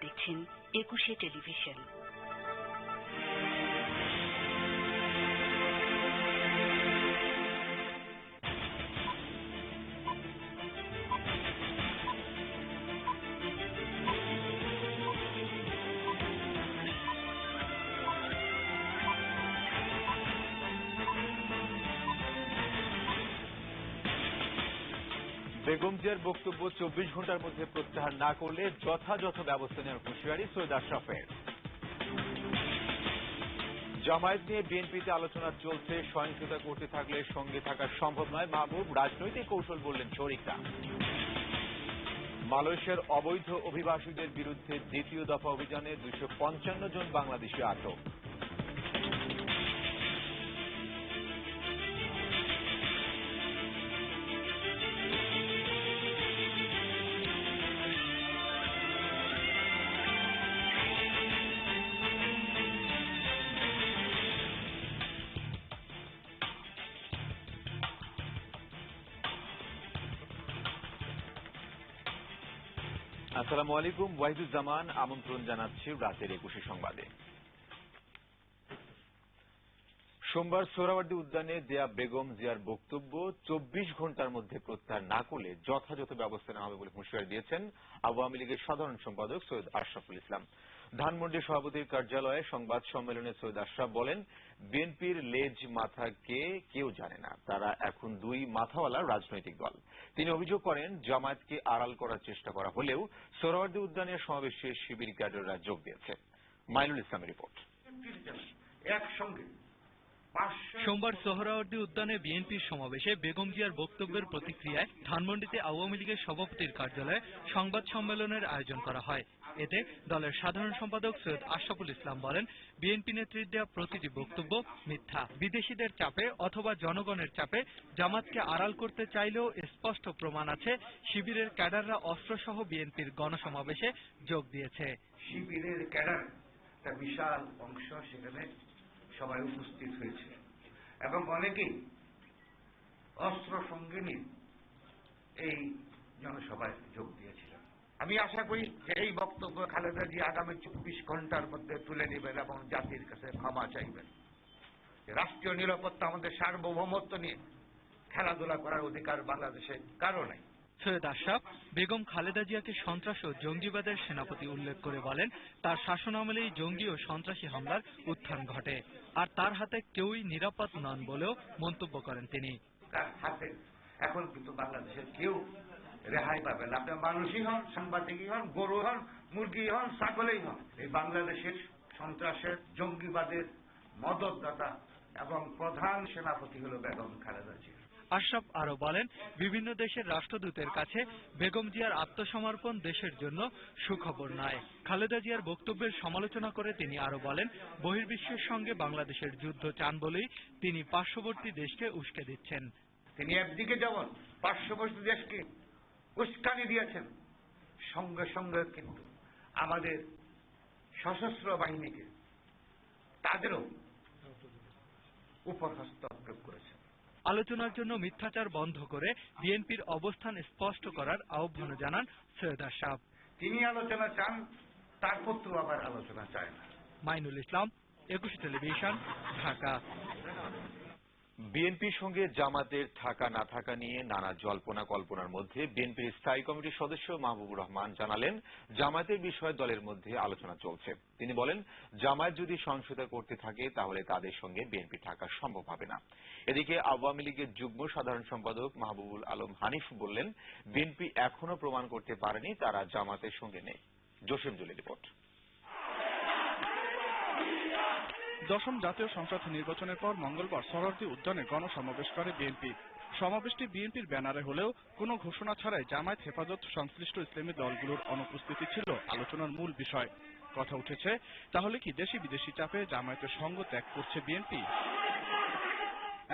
দেখছেন ২১শে টেলিভিশন। বেগম জিয়ার বক্তব্য ২৪ ঘন্টার মধ্যে প্রত্যাহার না করলে যথাযথ ব্যবস্থা নেওয়ার হুঁশিয়ারি সৈয়দ আশরাফের। জামায়াত নিয়ে বিএনপিতে আলোচনা চলছে, সহিংসতা করতে থাকলে সঙ্গে থাকা সম্ভব নয় মাহবুব, রাজনৈতিক কৌশল বললেন শরিকা। মালয়েশিয়ার অবৈধ অভিবাসীদের বিরুদ্ধে দ্বিতীয় দফা অভিযানে ২৫৫ জন বাংলাদেশি আটক। আসসালামু আলাইকুম, ওয়াহিদুজ্জামান আমন্ত্রণ জানাচ্ছি রাতের ২১শে সংবাদে। সোমবার সোহরাওয়ার্দী উদ্যানে দেয়া বেগম জিয়ার বক্তব্য ২৪ ঘন্টার মধ্যে প্রত্যাহার না করলে যথাযথ ব্যবস্থা নেওয়া হবে বলে হুঁশিয়ারি দিয়েছেন আওয়ামী লীগের সাধারণ সম্পাদক সৈয়দ আশরাফুল ইসলাম। ধানমন্ডি সভাপতির কার্যালয়ে সংবাদ সম্মেলনে সৈয়দ আশরাফ বলেন, বিএনপির লেজ মাথা কে কেউ জানে না, তারা এখন দুই মাথাওয়ালা রাজনৈতিক দল। তিনি অভিযোগ করেন, জামায়াতকে আড়াল করার চেষ্টা করা হলেও সোহরাওয়ার্দী উদ্যানের সমাবেশে শিবির ক্যাডাররা যোগ দিয়েছে। মাইনুল ইসলামের রিপোর্ট। একসঙ্গে সোমবার সোহরাওয়ার্দী উদ্যানে বিএনপির সমাবেশে বেগম জিয়ার বক্তব্যের প্রতিক্রিয়ায় ধানমন্ডিতে আওয়ামী লীগের সভাপতির কার্যালয়ে সংবাদ সম্মেলনের আয়োজন করা হয়। এতে দলের সাধারণ সম্পাদক সৈয়দ আশরাফুল ইসলাম বলেন, বিএনপি নেত্রীর দেওয়া প্রতিটি বক্তব্য মিথ্যা। বিদেশিদের চাপে অথবা জনগণের চাপে জামাতকে আড়াল করতে চাইলেও স্পষ্ট প্রমাণ আছে, শিবিরের ক্যাডাররা অস্ত্রসহ বিএনপির গণসমাবেশে যোগ দিয়েছে। শিবিরের ক্যাডার একটা বিশাল অংশ সেখানে সবাই উপস্থিত হয়েছে এবং অনেকেই অস্ত্র সঙ্গে নিয়ে এই জনসভায় যোগ দিয়েছিলেন। আমি আশা করি যে এই বক্তব্য খালেদা জিয়া আগামী ২৪ ঘন্টার মধ্যে তুলে নেবেন এবং জাতির কাছে ক্ষমা চাইবেন। রাষ্ট্রীয় নিরাপত্তা, আমাদের সার্বভৌমত্ব নিয়ে খেলাধুলা করার অধিকার বাংলাদেশে কারো নাই। সৈয়দ আশরাফ বেগম খালেদা জিয়াকে সন্ত্রাস ও জঙ্গিবাদের সেনাপতি উল্লেখ করে বলেন, তার শাসনামলেই জঙ্গি ও সন্ত্রাসী হামলার উত্থান ঘটে, আর তার হাতে কেউই নিরাপদ নন বলেও মন্তব্য করেন তিনি। তার হাতে এখন কিন্তু বাংলাদেশের কেউ রেহাই পাবে না। আপনি মানুষই হন, সাংবাদিকই হন, গরু হন, মুরগি হন, ছাগলেই হন, এই বাংলাদেশের সন্ত্রাসের জঙ্গিবাদের মদতদাতা এবং প্রধান সেনাপতি হল বেগম খালেদা জিয়া। আশরাফ আরো বলেন, বিভিন্ন দেশের রাষ্ট্রদূতের কাছে বেগম জিয়ার আত্মসমর্পণ দেশের জন্য সুখবর নয়। খালেদা জিয়ার বক্তব্যের সমালোচনা করে তিনি আরো বলেন, বহির্বিশ্বের সঙ্গে বাংলাদেশের যুদ্ধ চান বলেই তিনি পার্শ্ববর্তী দেশকে উস্কে দিচ্ছেন। তিনি একদিকে যেমন পার্শ্ববর্তী দেশকে উস্কানি দিয়েছেন, সঙ্গে সঙ্গে কিন্তু আমাদের সশস্ত্র বাহিনীকে তাদেরও উপর হস্তক্ষেপ করেছেন। আলোচনার জন্য মিথ্যাচার বন্ধ করে বিএনপির অবস্থান স্পষ্ট করার আহ্বান জানান সৈয়দ আশরাফ। তিনি আলোচনা চান, তার পুত্র আবার আলোচনা চায় না। মাইনুল ইসলাম, ২১ টেলিভিশন, ঢাকা। বিএনপির সঙ্গে জামাতের থাকা না থাকা নিয়ে নানা জল্পনা কল্পনার মধ্যে বিএনপির স্থায়ী কমিটির সদস্য মাহবুবুর রহমান জানালেন, জামায়াতের বিষয়ে দলের মধ্যে আলোচনা চলছে। তিনি বলেন, জামায়াত যদি সহিংসতা করতে থাকে তাহলে তাদের সঙ্গে বিএনপি থাকা সম্ভব হবে না। এদিকে আওয়ামী লীগের যুগ্ম সাধারণ সম্পাদক মাহবুবুল আলম হানিফ বললেন, বিএনপি এখনো প্রমাণ করতে পারেনি তারা জামাতের সঙ্গে নেই। জসিম জলির রিপোর্ট। দশম জাতীয় সংসদ নির্বাচনের পর মঙ্গলবার সোহরাওয়ার্দী উদ্যানে গণসমাবেশ করে বিএনপি। সমাবেশটি বিএনপির ব্যানারে হলেও কোনো ঘোষণা ছাড়াই জামায়াত হেফাজত সংশ্লিষ্ট ইসলামী দলগুলোর অনুপস্থিতি ছিল আলোচনার মূল বিষয়। কথা উঠেছে, তাহলে কি দেশি বিদেশি চাপে জামায়াতের সঙ্গ ত্যাগ করছে বিএনপি?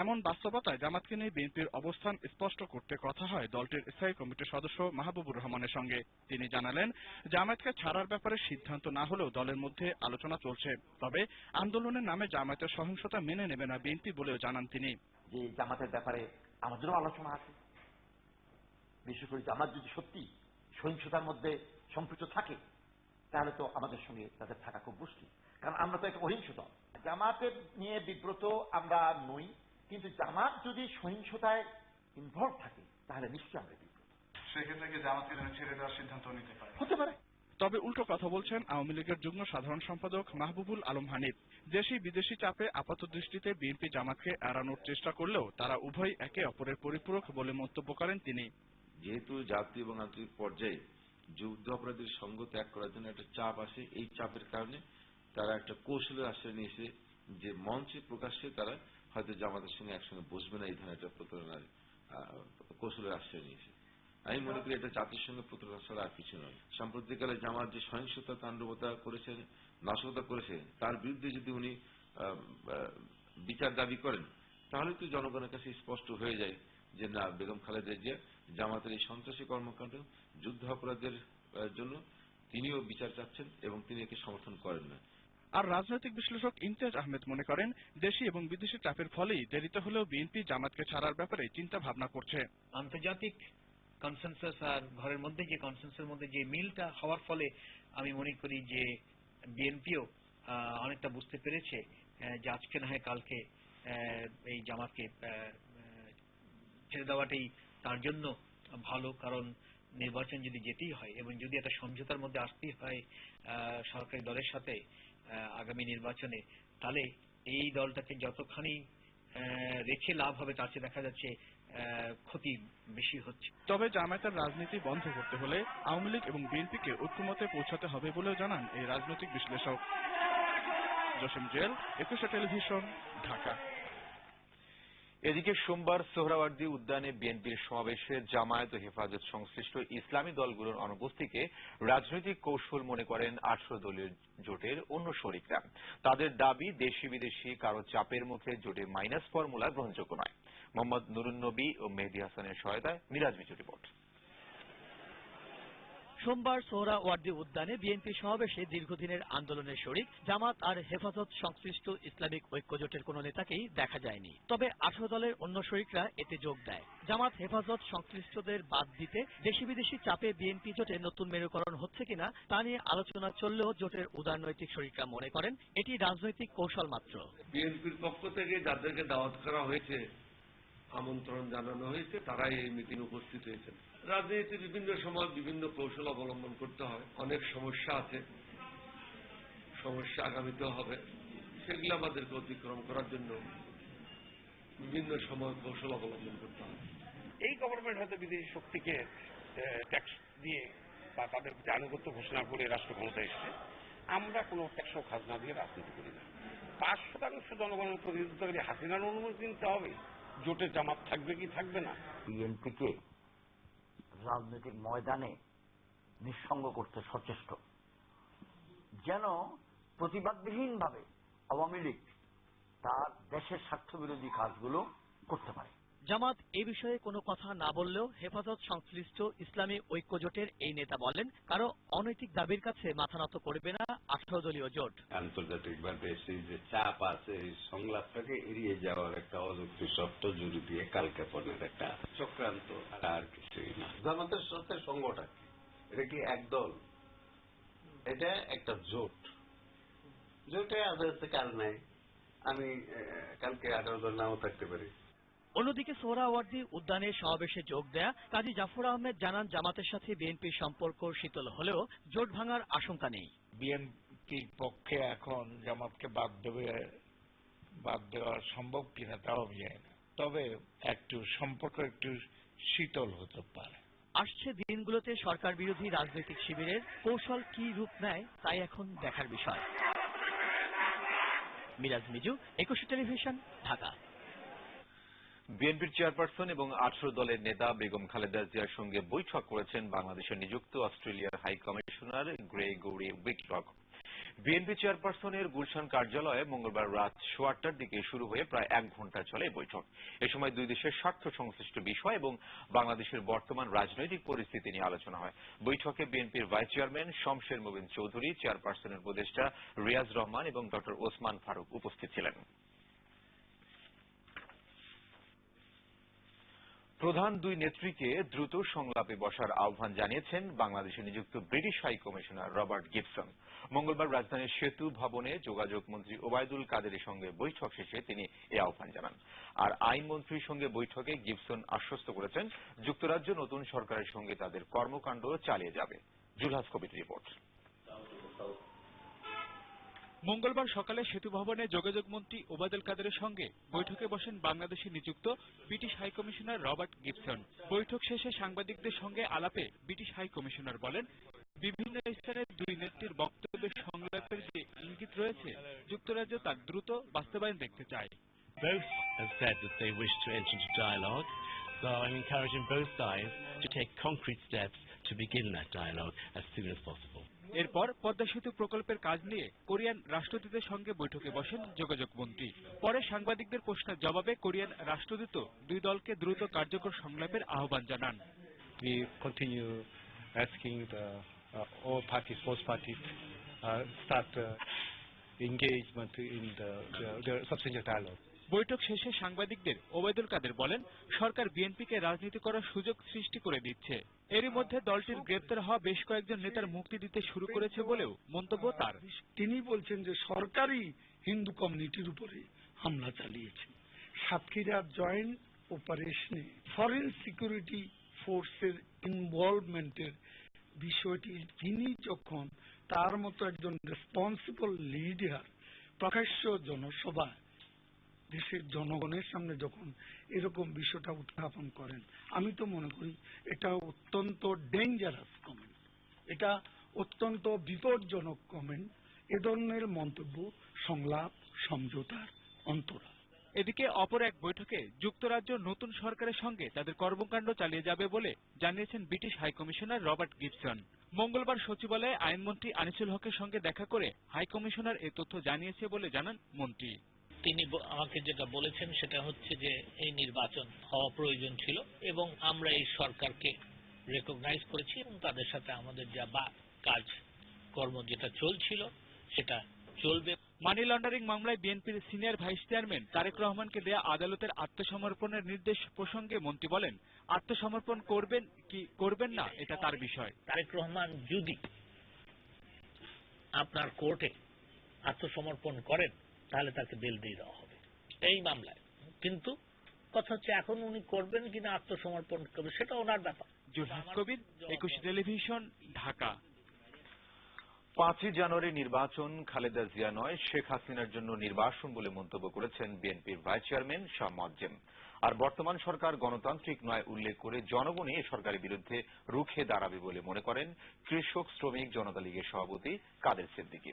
এমন বাস্তবতায় জামাতকে নিয়ে বিএনপির অবস্থান স্পষ্ট করতে কথা হয় দলটির স্থায়ী কমিটির সদস্য মাহবুবুর রহমানের সঙ্গে। তিনি জানালেন, জামায়াতকে ছাড়ার ব্যাপারে সিদ্ধান্ত না হলেও দলের মধ্যে আলোচনা চলছে, তবে আন্দোলনের নামে জামায়াতের সহিংসতা মেনে নেবে না বিএনপি বলেও জানান তিনি। যে জামাতের ব্যাপারে আমাদেরও আলোচনা আছে, বিশেষ করে জামাত যদি সত্যি সহিংসতার মধ্যে সম্পৃক্ত থাকে তাহলে তো আমাদের সঙ্গে তাদের থাকা খুব মুশকিল, কারণ আমরা তো একটা অহিংস দল। জামাতের নিয়ে বিব্রত আমরা নই, কিন্তু জামাত যদি সহিংসতায় ইনভলভ থাকে তাহলে নিশ্চয়ই আমরা বিব্রত। সেক্ষেত্রে কি জামাতকে ছেড়ে দেওয়ার সিদ্ধান্ত নিতে পারে? হতে পারে। তবে উল্টো কথা বলছেন আওয়ামী লীগের যুগ্ম সাধারণ সম্পাদক মাহবুবুল আলম হানিফ। দেশি বিদেশি চাপে আপাত দৃষ্টিতে বিএনপি জামাতকে এড়ানোর চেষ্টা করলেও তারা উভয় একে অপরের পরিপূরক বলে মন্তব্য করেন তিনি। যেহেতু জাতীয় এবং আন্তর্জাতিক পর্যায়ে যুদ্ধ অপরাধীর সঙ্গ ত্যাগ করার জন্য একটা চাপ আসে, এই চাপের কারণে তারা একটা কৌশলের আশ্রয় নিয়েছে যে মঞ্চে প্রকাশ্যে তারা হয়তো জামাতের সঙ্গে একসঙ্গে বসবে না, এই ধরনের একটা প্রতারণার কৌশলের আশ্রয় নিয়েছে। আমি মনে করি এটা জাতির সঙ্গে প্রতারণা ছাড়া আর কিছু নয়। সাম্প্রতিককালে জামাত যে সহিংসতা তাণ্ডবতা করেছেন, নাশকতা করেছে, তার বিরুদ্ধে যদি উনি বিচার দাবি করেন তাহলে তো জনগণের কাছে স্পষ্ট হয়ে যায় যে না, বেগম খালেদা জিয়া জামাতের এই সন্ত্রাসী কর্মকাণ্ড, যুদ্ধ অপরাধের জন্য তিনিও বিচার চাচ্ছেন এবং তিনি একে সমর্থন করেন না। আর রাজনৈতিক বিশ্লেষক ইমতিয়াজ আহমেদ মনে করেন দেশি এবং বিদেশি চাপের ফলেই দেরিতে হলেও বিএনপি জামাতকে ছাড়ার ব্যাপারে চিন্তা ভাবনা করছে। আন্তর্জাতিক কনসেনসাস আর ঘরের মধ্যে যে কনসেনসাসের মধ্যে যে মিলটা হওয়ার ফলে আমি মনে করি যে বিএনপিও অনেকটা বুঝতে পেরেছে যে আজকে না হয় কালকে এই জামাতকে ছেড়ে দেওয়াটাই তার জন্য ভালো, কারণ নির্বাচন যদি যেতেই হয় এবং যদি একটা সমঝোতার মধ্যে আসতেই হয় সরকারি দলের সাথে আগামী নির্বাচনে, তাহলে এই দলটাকে যতখানি রেখে লাভ হবে তার চেয়ে দেখা যাচ্ছে ক্ষতি বেশি হচ্ছে। তবে জামায়াতের রাজনীতি বন্ধ করতে হলে আওয়ামী লীগ এবং বিএনপিকে ঐক্যমতে পৌঁছাতে হবে বলেও জানান এই রাজনৈতিক বিশ্লেষক। জসিম জেল, একুশে টেলিভিশন, ঢাকা। এদিকে সোমবার সোহরাওয়ার্দী উদ্যানে বিএনপির সমাবেশে জামায়াত ও হেফাজত সংশ্লিষ্ট ইসলামী দলগুলোর অনুপস্থিতিকে রাজনৈতিক কৌশল মনে করেন 18 দলীয় জোটের অন্য শরিকরা। তাদের দাবি, দেশি বিদেশি কারো চাপের মুখে জোটের মাইনাস ফর্মুলা গ্রহণযোগ্য নয়। মোহাম্মদ নুরুন নবী ও মেহেদী হাসানের সহায়তায় মিরাজ মিজু রিপোর্ট। সোমবার সোহরাওয়ার্দী উদ্যানে বিএনপি সমাবেশে দীর্ঘদিনের আন্দোলনের শরিক জামাত আর হেফাজত সংশ্লিষ্ট ইসলামিক ঐক্যজোটের কোন নেতাকেই দেখা যায়নি। তবে 18 দলের অন্য শরিকরা এতে যোগ দেয়। জামাত হেফাজত সংশ্লিষ্টদের বাদ দিতে দেশি বিদেশি চাপে বিএনপি জোটে নতুন মেরুকরণ হচ্ছে কিনা তা নিয়ে আলোচনা চললেও জোটের উদারনৈতিক শরিকরা মনে করেন এটি রাজনৈতিক কৌশল মাত্র। বিএনপির পক্ষ থেকে যাদেরকে দাওয়াত করা হয়েছে, আমন্ত্রণ জানানো হয়েছে, তারাই এই মিটিং উপস্থিত হয়েছেন। রাজনীতির বিভিন্ন সময় বিভিন্ন কৌশল অবলম্বন করতে হয়, অনেক সমস্যা আছে, সমস্যা আগামীতেও হবে, সেগুলো আমাদেরকে অতিক্রম করার জন্য বিভিন্ন সময় কৌশল অবলম্বন করতে হবে। এই গভর্নমেন্ট হয়তো বিদেশি শক্তিকে ট্যাক্স দিয়ে বা তাদের প্রতি আনুগত্য ঘোষণা করে রাষ্ট্র ক্ষমতায় এসছে। আমরা কোনো ট্যাক্স ও খাজনা দিয়ে রাজনীতি করি না। 5% জনগণের প্রতিনিধিত্বকারী হাসিনার অনুমতি নিতে হবে। জোটে জামাত থাকবে কি থাকবে না। বিএনপিকে রাজনৈতিক ময়দানে নিঃসঙ্গ করতে সচেষ্ট, যেন প্রতিবাদবিহীনভাবে আওয়ামী লীগ তার দেশের স্বার্থবিরোধী কাজগুলো করতে পারে। জামাত এ বিষয়ে কোনো কথা না বললেও হেফাজত সংশ্লিষ্ট ইসলামী ঐক্যজোটের এই নেতা বলেন, কারো অনৈতিক দাবির কাছে মাথা নত করবে না 18 দলীয় জোট। আন্তর্জাতিকভাবে সেই যে চাপ আছে, এই সংলাপটাকে এড়িয়ে যাওয়ার একটা অযৌক্তিক শর্ত জুড়ে দিয়ে কালক্ষেপণের একটা চক্রান্ত, আর কিছুই না। জামাতের সাথে সংগঠন এটা কি একদল? এটা একটা জোট। জোটে আদালতে কাল নাই, আমি কালকে 18 দল নাও থাকতে পারি। অন্যদিকে সোহরাওয়ার্দী উদ্যানে সমাবেশে যোগ দেয়া কাজী জাফর আহমেদ জানান, জামাতের সাথে বিএনপির সম্পর্ক শীতল হলেও জোট ভাঙার আশঙ্কা নেই। বিএনপির পক্ষে এখন জামাতকে বাদ দেওয়া সম্ভব কিনা তাও আমি জানি না, তবে একটু সম্পর্ক একটু শীতল হতে পারে। আসছে দিনগুলোতে সরকার বিরোধী রাজনৈতিক শিবিরের কৌশল কি রূপ নেয় তাই এখন দেখার বিষয়। মিরাজ মিজু, একুশে টেলিভিশন, ঢাকা। বিএনপির চেয়ারপারসন এবং 18 দলের নেতা বেগম খালেদা জিয়ার সঙ্গে বৈঠক করেছেন বাংলাদেশে নিযুক্ত অস্ট্রেলিয়ার হাই কমিশনার গ্রেগরি উইটলক। বিএনপি চেয়ারপারসনের গুলশান কার্যালয়ে মঙ্গলবার রাত 8:15টার দিকে শুরু হয়ে প্রায় 1 ঘণ্টা চলে বৈঠক। এ সময় দুই দেশের স্বার্থ সংশ্লিষ্ট বিষয় এবং বাংলাদেশের বর্তমান রাজনৈতিক পরিস্থিতি নিয়ে আলোচনা হয়। বৈঠকে বিএনপির ভাইস চেয়ারম্যান শমশের মোবিন চৌধুরী, চেয়ারপারসনের উপদেষ্টা রিয়াজ রহমান এবং ডক্টর ওসমান ফারুক উপস্থিত ছিলেন। প্রধান দুই নেত্রীকে দ্রুত সংলাপে বসার আহ্বান জানিয়েছেন বাংলাদেশে নিযুক্ত British high commissioner Robert Gibson. মঙ্গলবার রাজধানীর সেতু ভবনে যোগাযোগ মন্ত্রী ওবায়দুল কাদেরের সঙ্গে বৈঠক শেষে তিনি এই আহ্বান জানান। আর আইনমন্ত্রীর সঙ্গে বৈঠকে গিবসন আশ্বস্ত করেছেন যুক্তরাজ্য নতুন সরকারের সঙ্গে তাদের কর্মকাণ্ড চালিয়ে যাবে। জুলহাস কবির রিপোর্ট। মঙ্গলবার সকালে সেতু ভবনে যোগাযোগ মন্ত্রী ওবায়দুল কাদেরের সঙ্গে বৈঠকে বসেন বাংলাদেশে নিযুক্ত British high commissioner Robert Gibson. বৈঠক শেষে সাংবাদিকদের সঙ্গে আলাপে ব্রিটিশ হাই কমিশনার বলেন, বিভিন্ন স্থানের দুই নেত্রীর বক্তব্যের সংলাপের যে ইঙ্গিত রয়েছে, যুক্তরাজ্য তার দ্রুত বাস্তবায়ন দেখতে চায়। Both have said that they wish to enter into dialogue, so I'm encouraging both sides to take concrete steps to begin that dialogue as soon as possible. এরপর পদ্মা সেতু প্রকল্পের কাজ নিয়ে কোরিয়ান রাষ্ট্রদূতের সঙ্গে বৈঠকে বসেন যোগাযোগ মন্ত্রী। পরে সাংবাদিকদের প্রশ্নের জবাবে কোরিয়ান রাষ্ট্রদূত দুই দলকে দ্রুত কার্যকর সংলাপের আহ্বান জানান। We continue asking all parties, both parties, start engagement in the substantial dialogue. বৈঠক শেষে সাংবাদিকদের ওবায়দুল কাদের বলেন, সরকার বিএনপিকে রাজনীতি করার সুযোগ সৃষ্টি করে দিচ্ছে। এরই মধ্যে দলটির গ্রেপ্তার হওয়া বেশ কয়েকজন নেতার মুক্তি দিতে শুরু করেছে বলেও মন্তব্য তার। তিনি বলছেন যে সরকারই হিন্দু কমিউনিটির উপরে হামলা চালিয়েছে। সাতক্ষীরা জয়েন্ট অপারেশনে ফরেন সিকিউরিটি ফোর্সের ইনভলভমেন্টের বিষয়টি তিনি যখন তার মতো একজন রেসপন্সিবল লিডার প্রকাশ্য জনসভায় দেশের জনগণের সামনে যখন এরকম বিষয়টা উত্থাপন করেন, আমি তো মনে করি এটা অত্যন্ত ডেঞ্জারাস কমেন্ট, এটা অত্যন্ত বিপজ্জনক কমেন্ট। এ ধরনের মন্তব্য সংলাপ সমঝোতার অন্তরাল। এদিকে অপর এক বৈঠকে যুক্তরাজ্য নতুন সরকারের সঙ্গে তাদের কর্মকাণ্ড চালিয়ে যাবে বলে জানিয়েছেন British high commissioner Robert Gibson. মঙ্গলবার সচিবালয়ে আইনমন্ত্রী আনিসুল হকের সঙ্গে দেখা করে হাই কমিশনার এ তথ্য জানিয়েছে বলে জানান মন্ত্রী। তিনি আমাকে যেটা বলেছেন সেটা হচ্ছে যে এই নির্বাচন হওয়া প্রয়োজন ছিল এবং আমরা এই সরকারকে রেকগনাইজ করেছি এবং তাদের সাথে আমাদের যা কাজ কর্ম যেটা চলছিল সেটা চলবে। মানি লন্ডারিং মামলায় বিএনপির সিনিয়র ভাইস চেয়ারম্যান তারেক রহমানকে দেয়া আদালতের আত্মসমর্পণের নির্দেশ প্রসঙ্গে মন্ত্রী বলেন, আত্মসমর্পণ করবেন কি করবেন না এটা তার বিষয়। তারেক রহমান যদি আপনার কোর্টে আত্মসমর্পণ করেন তাহলে তাকে বেল দিয়ে দেওয়া হবে এই মামলায়, কিন্তু কথা হচ্ছে এখন উনি করবেন কিনা আত্মসমর্পণ করবেন সেটা ওনার ব্যাপার। জুলহাস কবির, 21 টেলিভিশন, ঢাকা। 5ই জানুয়ারি নির্বাচন খালেদা জিয়া নয়, শেখ হাসিনার জন্য নির্বাসন বলে মন্তব্য করেছেন বিএনপির ভাইস চেয়ারম্যান শাহ মোয়াজ্জেম। আর বর্তমান সরকার গণতান্ত্রিক নয় উল্লেখ করে জনগণই এই সরকারের বিরুদ্ধে রুখে দাঁড়াবে বলে মনে করেন কৃষক শ্রমিক জনতা লীগের সভাপতি কাদের সিদ্দিকী।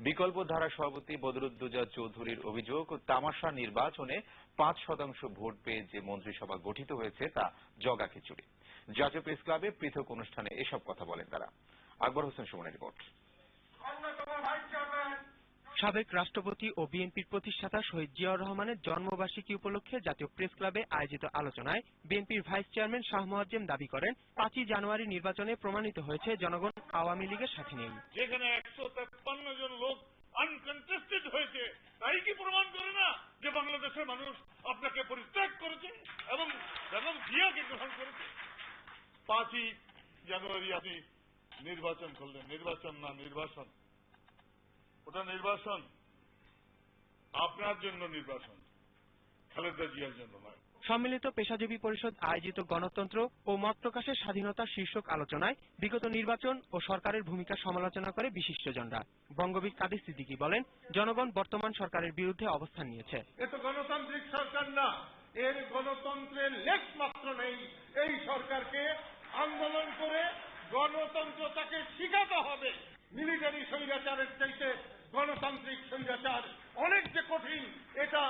বিকল্প ধারা সভাপতি বদরুদ্দোজা চৌধুরীর অভিযোগ, তামাশা নির্বাচনে 5% ভোট পেয়ে যে মন্ত্রিসভা গঠিত হয়েছে তা জগা খিচুড়ি। জাতীয় প্রেস ক্লাবে পৃথক অনুষ্ঠানে এসব কথা বলেন তারা। আকবর হোসেন সুমনের রিপোর্ট। সাবেক রাষ্ট্রপতি ও বিএনপির প্রতিষ্ঠাতা শহীদ জিয়াউর রহমানের জন্মবার্ষিকী উপলক্ষে জাতীয় প্রেস ক্লাবে আয়োজিত আলোচনায় বিএনপির ভাইস চেয়ারম্যান শাহ মোয়াজ্জেম দাবি করেন, 5ই জানুয়ারি নির্বাচনে প্রমাণিত হয়েছে জনগণ আওয়ামী লীগের সাথে নেই। যেখানে 153 জন লোক আনকন্টেস্টেড হয়েছে, তাই কি প্রমাণ করে না যে বাংলাদেশের মানুষ আপনাকে পরিত্যাগ করেছে এবং বেগম জিয়াকে গ্রহণ করেছে? 5ই জানুয়ারি আপনি নির্বাচন করলেন, নির্বাচন না নির্বাসন, ওটা নির্বাচন আপনার জন্য, নির্বাচন খালেদা জিয়ার জন্য নয়। সম্মিলিত পেশাজীবী পরিষদ আয়োজিত গণতন্ত্র ও মত প্রকাশের স্বাধীনতা শীর্ষক আলোচনায় বিগত নির্বাচন ও সরকারের ভূমিকা সমালোচনা করে বিশিষ্টজনরা। বঙ্গবীর কাদের সিদ্দিকী বলেন, জনগণ বর্তমান সরকারের বিরুদ্ধে অবস্থান নিয়েছে। এ তো গণতান্ত্রিক সরকার না, এর গণতন্ত্রের লেশ মাত্র নেই। এই সরকারকে আন্দোলন করে গণতন্ত্র তাকে শিখাতে হবে। মিলিটারি স্বৈরাচারের চাইতে গণতান্ত্রিক স্বৈরাচার অনেক যে কঠিন, এটা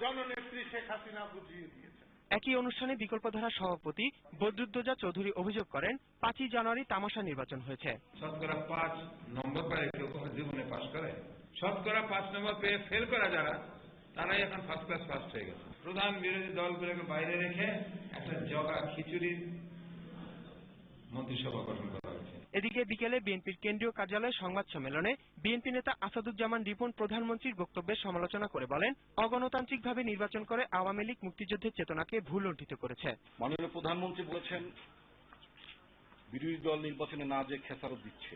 জননেত্রী শেখ হাসিনা বুঝিয়ে দিয়েছে। একই অনুষ্ঠানে বিকল্পধারা সভাপতি বদরুদ্দোজা চৌধুরী অভিযোগ করেন, 5ই জানুয়ারি তামাশা নির্বাচন হয়েছে। শতকরা 5 নম্বর পেয়ে কেউ জীবনে পাশ করে, শতকরা 5 নম্বর পেয়ে ফেল করা যারা, তারাই এখন ফার্স্ট ক্লাস ফার্স্ট হয়ে গেছে। প্রধান বিরোধী দলগুলোকে বাইরে রেখে একটা জগা খিচুড়ির মন্ত্রিসভা গঠন করা হয়েছে। এদিকে বিকেলে বিএনপির কেন্দ্রীয় কার্যালয়ে সংবাদ সম্মেলনে বিএনপি নেতা আসাদুজ্জামান রিপন প্রধানমন্ত্রীর বক্তব্যের সমালোচনা করে বলেন, অগণতান্ত্রিকভাবে নির্বাচন করে আওয়ামী লীগ মুক্তিযুদ্ধের চেতনাকে ভুলুণ্ঠিত করেছে। মাননীয় প্রধানমন্ত্রী বলেছেন বিরোধী দল নির্বাচনে না যে খেসারত দিচ্ছে,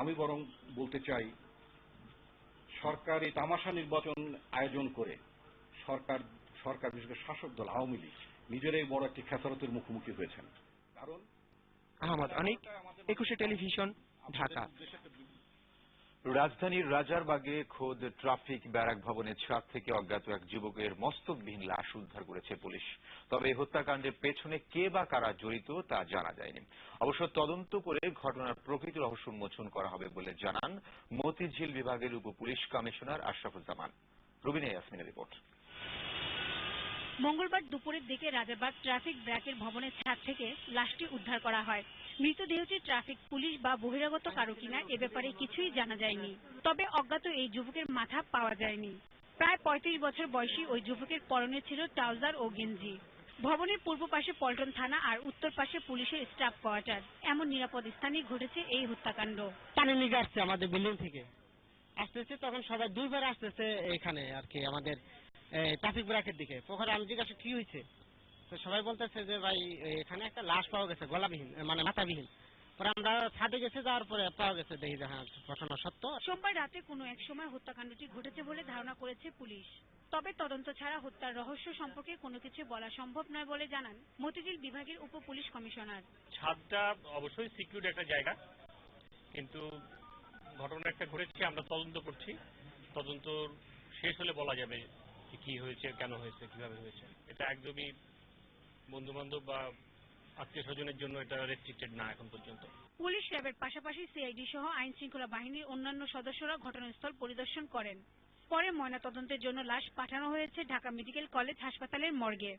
আমি বরং বলতে চাই সরকার এই তামাশা নির্বাচন আয়োজন করে সরকার বিশেষ করে শাসক দল আওয়ামী লীগ নিজেরাই বড় একটি খেসারতের মুখোমুখি হয়েছেন। কারণ আহমদ অনিক, 21 টেলিভিশন, ঢাকা। রাজধানীর রাজারবাগে খোদ ট্রাফিক ব্যারাক ভবনের ছাদ থেকে অজ্ঞাত এক যুবকের মস্তকবিহীন লাশ উদ্ধার করেছে পুলিশ। তবে এই হত্যাকাণ্ডের পেছনে কে বা কারা জড়িত তা জানা যায়নি। অবশ্য তদন্ত করে ঘটনার প্রকৃত রহস্য উন্মোচন করা হবে বলে জানান মতিঝিল বিভাগের উপ পুলিশ কমিশনার আশরাফুজ্জামান। রুবিনা ইয়াসমিনের রিপোর্ট। মঙ্গলবার দুপুরের দিকে রাজারবাগ ট্রাফিক ব্র্যাকের ভবনের ছাদ থেকে লাশটি উদ্ধার করা হয়। মৃতদেহটি ট্রাফিক পুলিশ বা বহিরাগত কারো কিনা এ ব্যাপারে কিছুই জানা যায়নি। তবে অজ্ঞাত এই যুবকের মাথা পাওয়া যায়নি। প্রায় 35 বছর বয়সী ওই যুবকের পরনে ছিল ট্রাউজার ও গেঞ্জি। ভবনের পূর্ব পাশে পল্টন থানা আর উত্তর পাশে পুলিশের স্টাফ কোয়ার্টার, এমন নিরাপদ স্থানে ঘটেছে এই হত্যাকাণ্ড। পানি নিয়ে আসছে আমাদের বিল্ডিং থেকে আসতেছে, তখন সবাই দুইবার আসতেছে এখানে আর কি আমাদের ট্রাফিক ব্র্যাকের দিকে। পরে আমি জিজ্ঞাসা কি হয়েছে, তো সবাই বলতেছে যে ভাই এখানে একটা লাশ পাওয়া গেছে, গলাবিহীন মানে মাথাবিহীন। পরে আমরা ছাদে গেছে, যাওয়ার পরে পাওয়া গেছে, দেখি যে হ্যাঁ ঘটনা সত্য। সোমবার রাতে কোনো এক সময় হত্যাকাণ্ডটি ঘটেছে বলে ধারণা করেছে পুলিশ। তবে তদন্ত ছাড়া হত্যার রহস্য সম্পর্কে কোনো কিছু বলা সম্ভব নয় বলে জানান মতিঝিল বিভাগের উপ পুলিশ কমিশনার। ছাদটা অবশ্যই সিকিউর একটা জায়গা, কিন্তু ঘটনা একটা ঘটেছে, আমরা তদন্ত করছি। তদন্ত শেষ হলে বলা যাবে কি হয়েছে, কেন হয়েছে, কিভাবে হয়েছে। এটা একদমই বন্ধু বান্ধব বা আত্মীয় স্বজনের জন্য এটা রেস্ট্রিক্টেড না এখন পর্যন্ত। পুলিশ র্যাবের পাশাপাশি সিআইডি সহ আইন শৃঙ্খলা বাহিনীর অন্যান্য সদস্যরা ঘটনাস্থল পরিদর্শন করেন। পরে ময়নাতদন্তের জন্য লাশ পাঠানো হয়েছে ঢাকা মেডিকেল কলেজ হাসপাতালের মর্গে।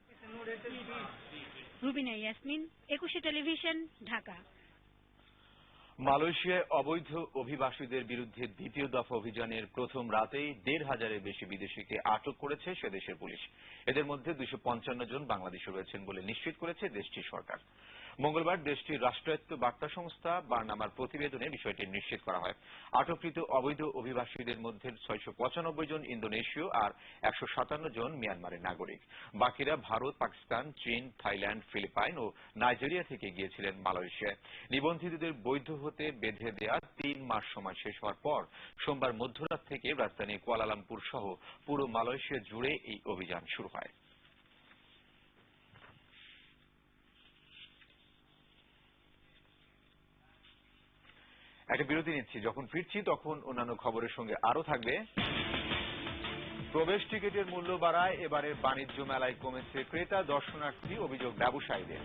রুবিনা ইয়াসমিন, 21 টেলিভিশন, ঢাকা। মালয়েশিয়ায় অবৈধ অভিবাসীদের বিরুদ্ধে দ্বিতীয় দফা অভিযানের প্রথম রাতেই 1,500-এর বেশি বিদেশিকে আটক করেছে সে দেশের পুলিশ। এদের মধ্যে 255 জন বাংলাদেশে রয়েছেন বলে নিশ্চিত করেছে দেশটির সরকার। মঙ্গলবার দেশটির রাষ্ট্রায়ত্ত বার্তা সংস্থা বার্নামার প্রতিবেদনে বিষয়টি নিশ্চিত করা হয়। আটককৃত অবৈধ অভিবাসীদের মধ্যে 695 জন ইন্দোনেশীয় আর 157 জন মিয়ানমারের নাগরিক। বাকিরা ভারত, পাকিস্তান, চীন, থাইল্যান্ড, ফিলিপাইন ও নাইজেরিয়া থেকে গিয়েছিলেন মালয়েশিয়ায়। নিবন্ধিতদের বৈধ হতে বেঁধে দেয়া 3 মাস সময় শেষ হওয়ার পর সোমবার মধ্যরাত থেকে রাজধানী কুয়ালালামপুর সহ পুরো মালয়েশিয়া জুড়ে এই অভিযান শুরু হয়। একটা বিরতি নিচ্ছি, যখন ফিরছি তখন অন্যান্য খবরের সঙ্গে আরো থাকবে। প্রবেশ টিকিটের মূল্য বাড়ায় এবারের বাণিজ্য মেলায় কমেছে ক্রেতা দর্শনার্থী, অভিযোগ ব্যবসায়ীদের।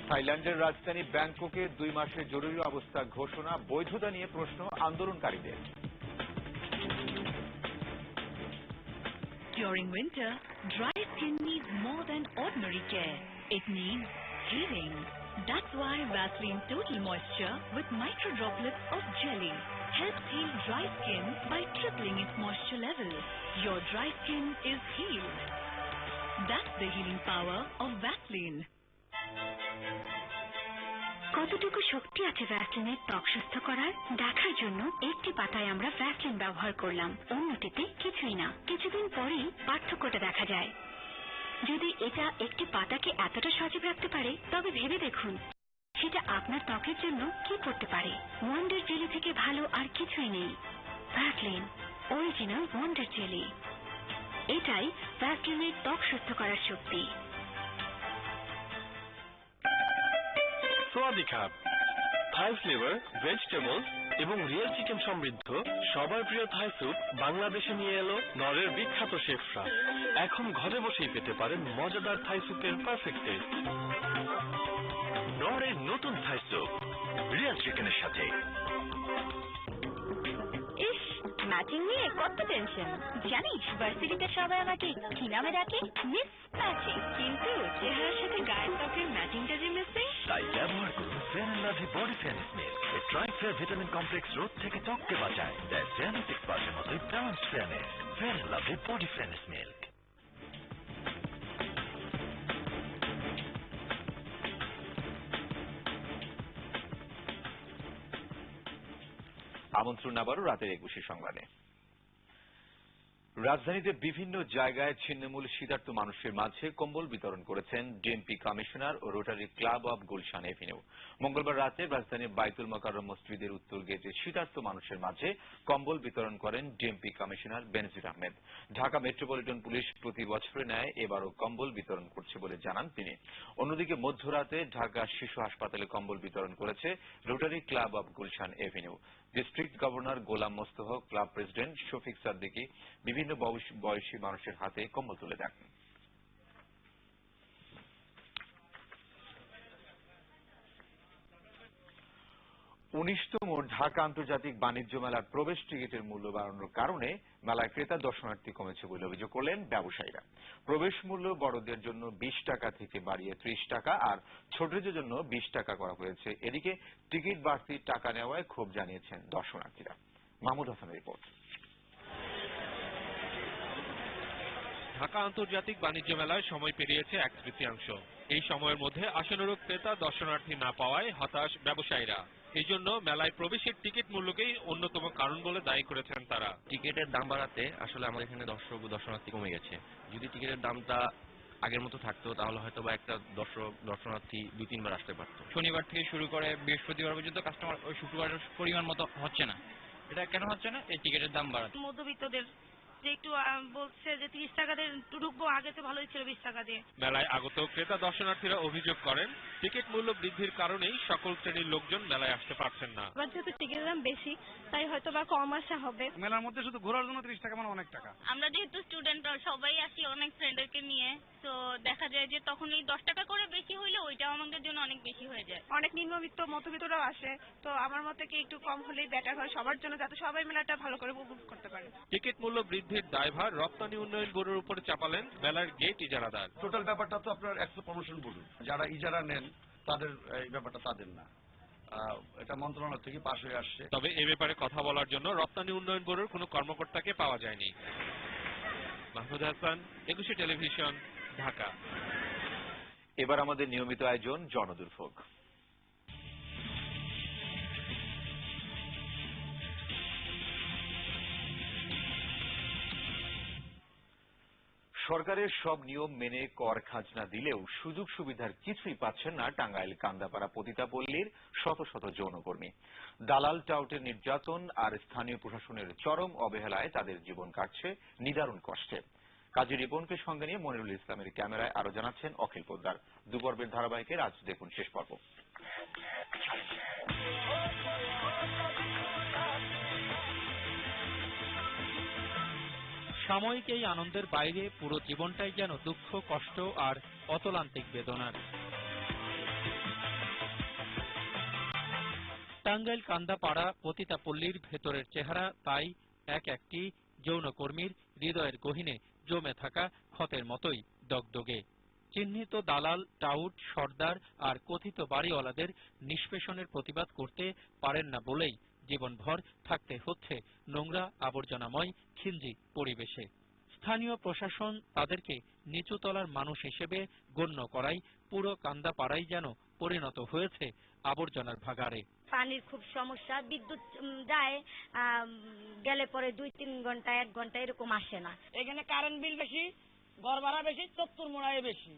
থাইল্যান্ডের রাজধানী ব্যাংককে 2 মাসের জরুরি অবস্থা ঘোষণা, বৈধতা নিয়ে প্রশ্ন আন্দোলনকারীদের। During winter, dry skin needs more than ordinary care. It needs healing. That's why Vaseline Total Moisture with micro droplets of jelly helps heal dry skin by tripling its moisture level. Your dry skin is healed. That's the healing power of Vaseline. কতটুকু শক্তি আছে ভ্যাসলিনের ত্বক সুস্থ করার দেখার জন্য একটি পাতায় আমরা ভ্যাসলিন ব্যবহার করলাম, অন্যটিতে কিছুই না। কিছুদিন পরেই পার্থক্যটা দেখা যায়। যদি এটা একটি পাতাকে এতটা সজীব রাখতে পারে, তবে ভেবে দেখুন সেটা আপনার ত্বকের জন্য কি করতে পারে। ওয়ান্ডার জেলি থেকে ভালো আর কিছুই নেই। ভ্যাসলিন অরিজিনাল ওয়ান্ডার জেলি, এটাই ভ্যাসলিনের ত্বক সুস্থ করার শক্তি। সোয়াদিখাপ থাই ফ্লেভার, ভেজিটেবল এবং রিয়েল চিকেন সমৃদ্ধ সবার প্রিয় থাই স্যুপ বাংলাদেশে নিয়ে এলো নরের বিখ্যাত শেফরা। এখন ঘরে বসেই পেতে পারেন মজাদার থাই স্যুপের পারফেক্ট টেস্ট। নরের নতুন থাই স্যুপ রিয়েল চিকেনের সাথে। ইস, ম্যাচিং নিয়ে কত টেনশন। জানিস ভার্সিটিতে সবাই আমাকে কি নামে ডাকে? Miss matching. কিন্তু চেহারার সাথে গায়ের ত্বকের ম্যাচিংটা যে মিসিং। তাই ব্যবহার করুন fair and lovely body fairness milk. এই ট্রাইফেয়ার ভিটামিন কমপ্লেক্স রোদ থেকে ত্বককে বাঁচায়, দেয় ফেয়ারনেস এক্সপার্টের মতোই balanced fairness. Fair and lovely body fairness milk. আমন্ত্রণ আবারও রাতের 21 সংবাদে। রাজধানীতে বিভিন্ন জায়গায় ছিন্নমূল শীতার্ত মানুষের মাঝে কম্বল বিতরণ করেছেন ডিএমপি কমিশনার ও Rotary club of Gulshan Avenue. মঙ্গলবার রাতে রাজধানীর বাইতুল মোকাররম মসজিদের উত্তর গেটে শীতার্ত মানুষের মাঝে কম্বল বিতরণ করেন ডিএমপি কমিশনার বেনজির আহমেদ। ঢাকা মেট্রোপলিটন পুলিশ প্রতি বছরের ন্যায় এবারও কম্বল বিতরণ করছে বলে জানান তিনি। অন্যদিকে মধ্যরাতে ঢাকা শিশু হাসপাতালে কম্বল বিতরণ করেছে Rotary club of Gulshan avenue. District governor Golam Mostafa, club president Shafiq Siddiqui বিভিন্ন বয়সী মানুষের হাতে কম্বল তুলে দেন। 19তম ঢাকা আন্তর্জাতিক বাণিজ্য মেলার প্রবেশ টিকিটের মূল্য বাড়ানোর কারণে মেলায় ক্রেতা দর্শনার্থী কমেছে বলে অভিযোগ করলেন ব্যবসায়ীরা। প্রবেশ মূল্য বড়দের জন্য 20 টাকা থেকে বাড়িয়ে 30 টাকা আর ছোটদের জন্য 20 টাকা করা হয়েছে। এদিকে টিকিট বাড়তি টাকা নেওয়ায় ক্ষোভ জানিয়েছেন দর্শনার্থীরা। মাহমুদ হাসানের রিপোর্ট। ঢাকা আন্তর্জাতিক বাণিজ্য মেলায় সময় পেরিয়েছে 1/3। এই সময়ের মধ্যে আশানুরূপ ক্রেতা দর্শনার্থী না পাওয়ায় হতাশ ব্যবসায়ীরা। এই জন্য মেলায় প্রবেশের টিকিট মূল্যকেই অন্যতম কারণ বলে দায়ী করেছেন তারা। টিকিটের দাম বাড়াতে আসলে আমাদের এখানে দর্শনার্থী কমে গেছে। যদি টিকিটের দামটা আগের মতো থাকতো তাহলে হয়তো বা একটা দর্শনার্থী 2-3 বার আসতে পারতো। শনিবার থেকে শুরু করে বৃহস্পতিবার পর্যন্ত কাস্টমার ওই শুক্রবারের পরিমাণ মতো হচ্ছে না। এটা কেন হচ্ছে না? এই টিকিটের দাম বাড়াতে। মধ্যবিত্তদের যে একটু বলছে যে 30 টাকা দিয়ে ঢুকবো, আগে তো ভালোই ছিল 20 টাকা দিয়ে। মেলায় আগত ক্রেতা দর্শনার্থীরা অভিযোগ করেন টিকিট মূল্য বৃদ্ধির কারণেই সকল শ্রেণীর লোকজন মেলায় আসতে পারছেন না। এবার যেহেতু টিকিটের দাম বেশি তাই হয়তো বা কম আসা হবে। মেলার মধ্যে শুধু ঘোরার জন্য 30 টাকা মানে অনেক টাকা। আমরা যেহেতু স্টুডেন্ট সবাই আসি অনেক ফ্রেন্ডদেরকে নিয়ে, তো দেখা যায় যে তখন এই 10 টাকা করে বেশি হইলে ওইটাও আমাদের জন্য অনেক বেশি হয়ে যায়। অনেক নিম্নবিত্ত মধ্যবিত্তরাও আসে, তো আমার মতে কি একটু কম হলেই বেটার হয় সবার জন্য, যাতে সবাই মেলাটা ভালো করে উপভোগ করতে পারে। টিকিট মূল্য বৃদ্ধির দায়ভার রপ্তানি উন্নয়ন ব্যুরোর উপর চাপালেন মেলার গেট ইজারাদার। টোটাল ব্যাপারটা তো আপনার এক্সপোর্ট প্রমোশন ব্যুরো, যারা ইজারা নেন তাদের এই ব্যাপারটা তাদের না, এটা মন্ত্রণালয় থেকে পাশ হয়ে আসছে। তবে এ ব্যাপারে কথা বলার জন্য রপ্তানি উন্নয়ন ব্যুরোর কোনো কর্মকর্তাকে পাওয়া যায়নি। মাহমুদ হাসান, 21 টেলিভিশন, ঢাকা। এবার আমাদের নিয়মিত আয়োজন জনদুর্ভোগ। সরকারের সব নিয়ম মেনে কর খাজনা দিলেও সুযোগ সুবিধার কিছুই পাচ্ছেন না টাঙ্গাইল কান্দাপাড়া পতিতাপল্লীর শত শত যৌনকর্মী। দালাল টাউটের নির্যাতন আর স্থানীয় প্রশাসনের চরম অবহেলায় তাদের জীবন কাটছে নিদারুণ কষ্টে। কাজী রিপনকে সঙ্গে নিয়ে মনিরুল ইসলামের ক্যামেরায় আরো জানাচ্ছেন অখিল পোদ্দার। দুপর্বের ধারাবাহিকের আজ দেখুন শেষ পর্ব। সাময়িক এই আনন্দের বাইরে পুরো জীবনটাই যেন দুঃখ, কষ্ট আর অতলান্তিক বেদনার। টাঙ্গাইল কান্দাপাড়া পতিতাপল্লীর ভেতরের চেহারা তাই একটি যৌনকর্মীর হৃদয়ের গহীনে জমে থাকা ক্ষতের মতোই দগদগে। চিহ্নিত দালাল, টাউট, সর্দার আর কথিত বাড়িওয়ালাদের নিষ্পেষণের প্রতিবাদ করতে পারেন না বলেই জীবনভর থাকতে হচ্ছে নোংরা আবর্জনাময় খিলজি পরিবেশে। স্থানীয় প্রশাসন তাদেরকে নিচুতলার মানুষ হিসেবে গণ্য করায় পুরো কান্দাপাড়াই যেন পরিণত হয়েছে আবর্জনার ভাগাড়ে। পানির খুব সমস্যা, বিদ্যুৎ যায় গেলে পরে 2-3 ঘন্টা 1 ঘন্টা এরকম আসে না। এখানে কারেন্ট বিল বেশি, ঘর ভাড়া বেশি, চত্বর মোড়ায় বেশি।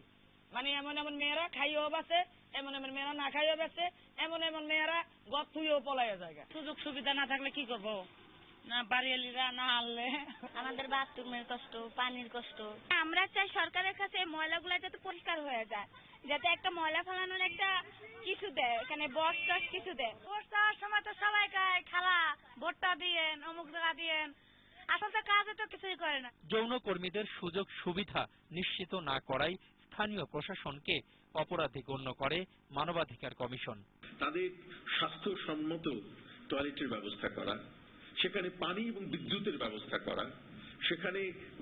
মানে এমন এমন মেয়েরা খাইও বাসে, এমন এমন মেয়েরা না খাইও বাসে, এমন এমন মেয়েরা গদ থুইও পলাইয়া যায়। সুযোগ সুবিধা না থাকলে কি করবো, না বাড়িয়ালিরা না আনলে আমাদের বাথরুমের কষ্ট, পানির কষ্ট। আমরা চাই সরকারের কাছে ময়লাগুলা যাতে পরিষ্কার হয়ে যায়, যাতে একটা ময়লা ফেলানোর একটা কিছু দেয়, এখানে বক্স টক্স কিছু দেয়। ভোট দেওয়ার সময় তো সবাই গায় খালা ভোটটা দিয়েন, অমুক জায়গা দিয়েন, আসলে কাজে তো কিছুই করে না। যৌনকর্মীদের সুযোগ সুবিধা নিশ্চিত না করাই স্থানীয় প্রশাসনকে অপরাধী গণ্য করে মানবাধিকার কমিশন। তাদের স্বাস্থ্যসম্মত টয়লেটের ব্যবস্থা করা, সেখানে পানি এবং বিদ্যুতের ব্যবস্থা করা, সেখানে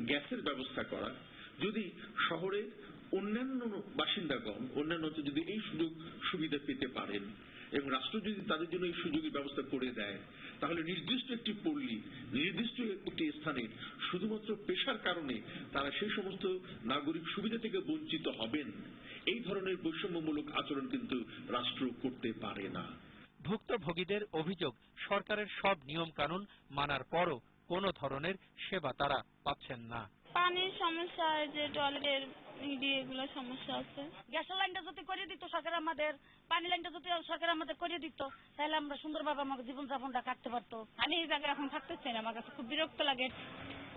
গ্যাসের ব্যবস্থা করা। যদি শহরের অন্যান্য বাসিন্দাগণ অন্যান্য যদি এই সুযোগ সুবিধা পেতে পারেন এবং রাষ্ট্র যদি তাদের জন্য এই সুযোগের ব্যবস্থা করে দেয়, তাহলে নির্দিষ্ট একটি পল্লী, নির্দিষ্ট একটি স্থানে শুধুমাত্র পেশার কারণে তারা সেই সমস্ত নাগরিক সুবিধা থেকে বঞ্চিত হবেন। এই ধরনের বৈষম্যমূলক আচরণ কিন্তু রাষ্ট্র করতে পারে না। ভুক্তভোগীদের অভিযোগ, সরকারের সব নিয়ম কানুন মানার পরও কোনো ধরনের সেবা তারা পাচ্ছেন না। পানির সমস্যা, যে টয়লেটের এগুলো সমস্যা আছে। গ্যাসের লাইনটা যদি করে দিত সরকার আমাদের, পানি লাইনটা যদি সরকার আমাদের করে দিত, তাহলে আমরা সুন্দরভাবে আমাদের জীবনযাপনটা কাটতে পারতো। আমি এই জায়গায় এখন থাকতে চাই না, আমার কাছে খুব বিরক্ত লাগে।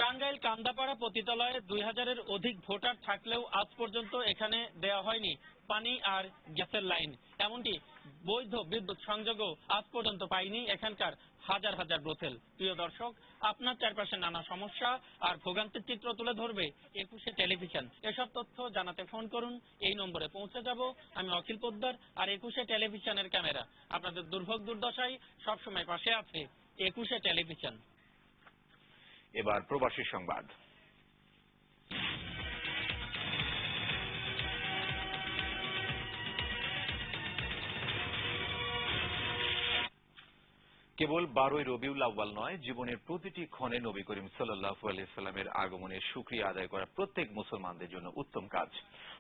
টাঙ্গাইল কান্দাপাড়া পতিতালয়ে 2000-এর অধিক ভোটার থাকলেও আজ পর্যন্ত এখানে দেওয়া হয়নি পানি আর গ্যাসের লাইন। এমনটি বৈধ বিদ্যুৎ সংযোগও আজ পর্যন্ত পায়নি এখানকার হাজার হাজার ব্রথেল। প্রিয় দর্শক, আপনার চারপাশে নানা সমস্যা আর ভোগান্তির চিত্র তুলে ধরবে 21শে টেলিভিশন। এসব তথ্য জানাতে ফোন করুন, এই নম্বরে পৌঁছে যাব। আমি অখিল পোদ্দার, আর 21শে টেলিভিশনের ক্যামেরা আপনাদের দুর্ভোগ দুর্দশায় সবসময় পাশে আছে 21শে টেলিভিশন। এবার প্রবাসী সংবাদ। কেবল 12ই রবিউল আউয়াল নয়, জীবনের প্রতিটি ক্ষণে নবী করিম সাল্লাল্লাহু আলাইহি সাল্লামের আগমনের শুকরিয়া আদায় করা প্রত্যেক মুসলমানদের জন্য উত্তম কাজ।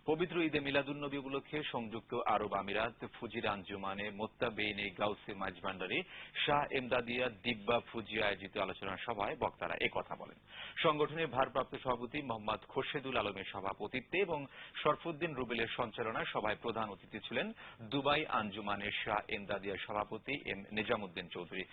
পবিত্র ঈদে মিলাদুন্নবী উপলক্ষে সংযুক্ত আরব আমিরাত ফুজির আঞ্জুমানে মোত্তাবেইনে গাউসে মাঝভান্ডারি শাহ এমদাদিয়া দিব্যা ফুজিয়া আয়োজিত আলোচনা সভায় বক্তারা একথা বলেন। সংগঠনের ভারপ্রাপ্ত সভাপতি মোহাম্মদ খোরশেদুল আলমের সভাপতিত্বে এবং শরফুদ্দিন রুবেলের সঞ্চালনায় সভায় প্রধান অতিথি ছিলেন দুবাই আঞ্জুমানের শাহ এমদাদিয়ার সভাপতি এম নিজামুদ্দিন চৌধুরী।